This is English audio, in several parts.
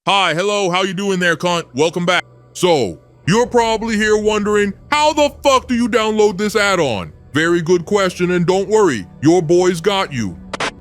Hi, hello, how you doing there, cunt? Welcome back. So, you're probably here wondering, how the fuck do you download this add-on? Very good question, and don't worry, your boy's got you.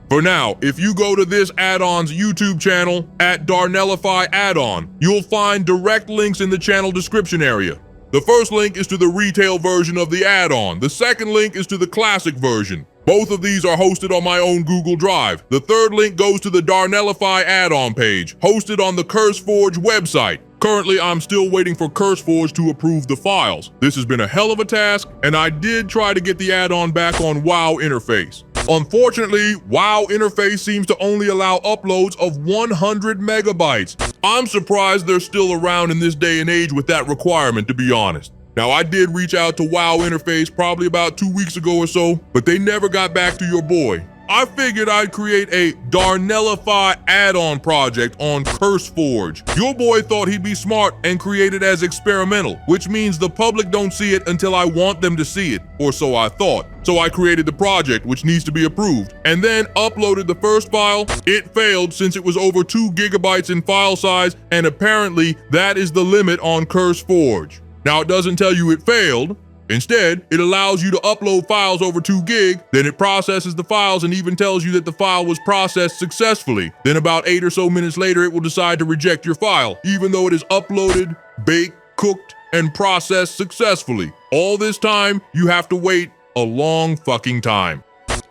For now, if you go to this add-on's YouTube channel at Darnellify add-on, you'll find direct links in the channel description area. The first link is to the retail version of the add-on. The second link is to the classic version. Both of these are hosted on my own Google Drive. The third link goes to the Darnellify add-on page, hosted on the CurseForge website. Currently, I'm still waiting for CurseForge to approve the files. This has been a hell of a task, and I did try to get the add-on back on WoW interface. Unfortunately, WoW interface seems to only allow uploads of 100 megabytes. I'm surprised they're still around in this day and age with that requirement, to be honest. Now, I did reach out to WoW interface probably about 2 weeks ago or so, but they never got back to your boy. I figured I'd create a Darnellify add-on project on CurseForge. Your boy thought he'd be smart and create it as experimental, which means the public don't see it until I want them to see it, or so I thought. So I created the project, which needs to be approved, and then uploaded the first file. It failed since it was over 2 gigabytes in file size, and apparently that is the limit on CurseForge. Now, it doesn't tell you it failed. Instead, it allows you to upload files over 2 gig, then it processes the files and even tells you that the file was processed successfully. Then about 8 or so minutes later, it will decide to reject your file, even though it is uploaded, baked, cooked, and processed successfully. All this time, you have to wait a long fucking time.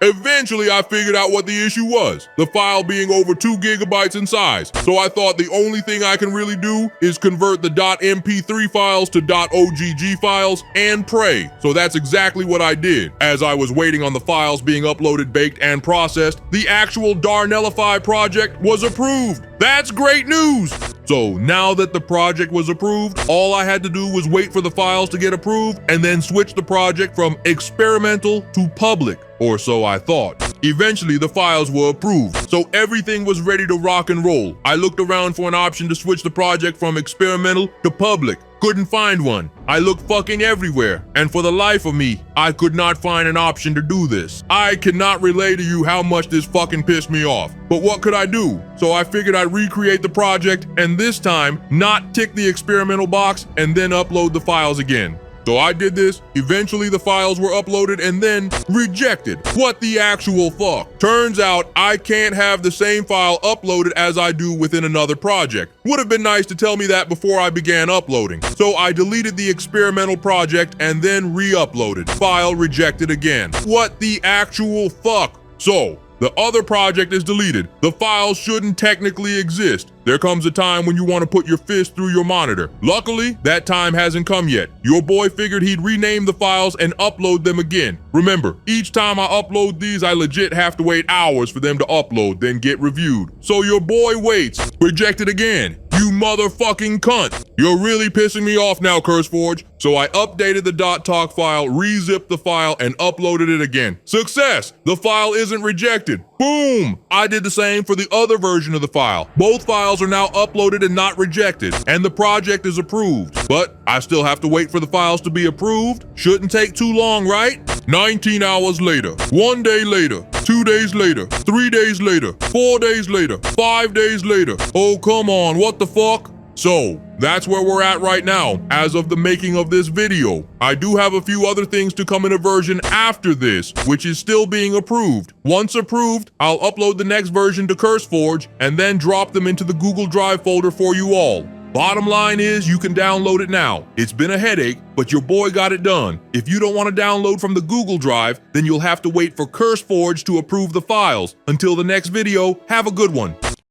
Eventually, I figured out what the issue was, the file being over 2 gigabytes in size. So I thought the only thing I can really do is convert the .mp3 files to .ogg files and pray. So that's exactly what I did. As I was waiting on the files being uploaded, baked, and processed, the actual Darnellify project was approved. That's great news! So now that the project was approved, all I had to do was wait for the files to get approved and then switch the project from experimental to public, or so I thought. Eventually, the files were approved, so everything was ready to rock and roll. I looked around for an option to switch the project from experimental to public. Couldn't find one. I looked fucking everywhere, and for the life of me, I could not find an option to do this. I cannot relay to you how much this fucking pissed me off, but what could I do? So I figured I'd recreate the project, and this time, not tick the experimental box, and then upload the files again. So I did this, eventually the files were uploaded and then rejected. What the actual fuck? Turns out I can't have the same file uploaded as I do within another project. Would have been nice to tell me that before I began uploading. So I deleted the experimental project and then re-uploaded. File rejected again. What the actual fuck? So, the other project is deleted. The files shouldn't technically exist. There comes a time when you want to put your fist through your monitor. Luckily, that time hasn't come yet. Your boy figured he'd rename the files and upload them again. Remember, each time I upload these, I legit have to wait hours for them to upload, then get reviewed. So your boy waits. Rejected again. You motherfucking cunt. You're really pissing me off now, CurseForge. So I updated the .talk file, re-zipped the file, and uploaded it again. Success! The file isn't rejected. Boom! I did the same for the other version of the file. Both files are now uploaded and not rejected, and the project is approved. But I still have to wait for the files to be approved. Shouldn't take too long, right? 19 hours later, 1 day later, 2 days later, 3 days later, 4 days later, 5 days later. Oh, come on, what the fuck? So, that's where we're at right now, as of the making of this video. I do have a few other things to come in a version after this, which is still being approved. Once approved, I'll upload the next version to CurseForge and then drop them into the Google Drive folder for you all. Bottom line is, you can download it now. It's been a headache, but your boy got it done. If you don't want to download from the Google Drive, then you'll have to wait for CurseForge to approve the files. Until the next video, have a good one.